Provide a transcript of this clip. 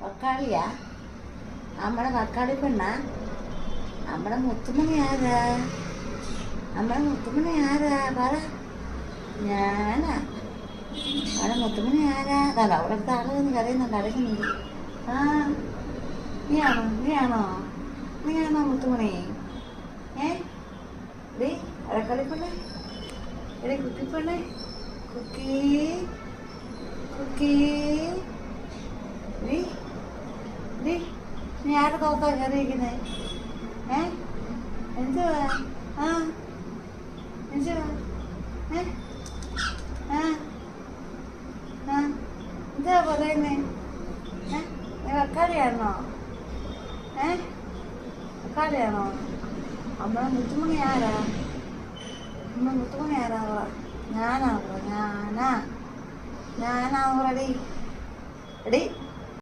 വക്കാളിയാ? നമ്മുടെ വക്കാളി പെണ്ണ? നമ്മുടെ മുത്തുമണി ആരാ? നമ്മുടെ മുത്തുമണി ആരാ പറ? ഞാനാ. അവിടെ മുത്തുമണി ആരാ? അതല്ല അവിടെ അടുത്ത ആള് വന്ന് കരയുന്നുണ്ട്, അടയ്ക്കുന്നുണ്ട്. ആ, നീയാണോ നീയാണോ നീയാണോ മുത്തുമണി? ഡേ അടക്കളിപ്പെണ്ണേ, എടേ കുട്ടിപ്പെണ്ണേ, കുക്കി കുക്കി. നീ ആരുടെ തോത്താ കയറിയിരിക്കുന്നേ? എന്തുവാ? ആ എന്തുവാ? എന്താ പറയുന്നേ? നീ വക്കാളിയാണോ? വക്കാളിയാണോ? നമ്മളെ മുത്തുമണി ആരാ? നമ്മളെ മുത്തുമണി ആരാ? ഞാനാ ഞാനാ ഞാനാ റെഡി.